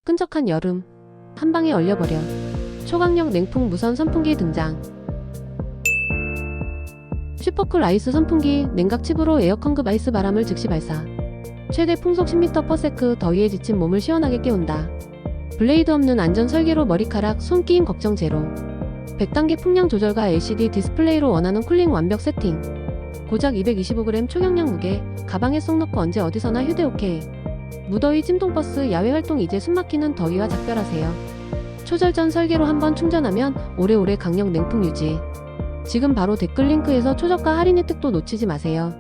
끈적한 여름, 한방에 얼려버려. 초강력 냉풍 무선 선풍기 등장. 슈퍼쿨 아이스 선풍기, 냉각 칩으로 에어컨급 아이스 바람을 즉시 발사. 최대 풍속 10m/s, 더위에 지친 몸을 시원하게 깨운다. 블레이드 없는 안전 설계로 머리카락, 손끼임 걱정 제로. 100단계 풍량 조절과 LCD 디스플레이로 원하는 쿨링 완벽 세팅. 고작 225g 초경량 무게, 가방에 쏙 넣고 언제 어디서나 휴대 오케이. 무더위 찜통버스 야외 활동 이제 숨막히는 더위와 작별하세요. 초절전 설계로 한번 충전하면 오래오래 강력 냉풍 유지. 지금 바로 댓글 링크에서 초저가 할인 혜택도 놓치지 마세요.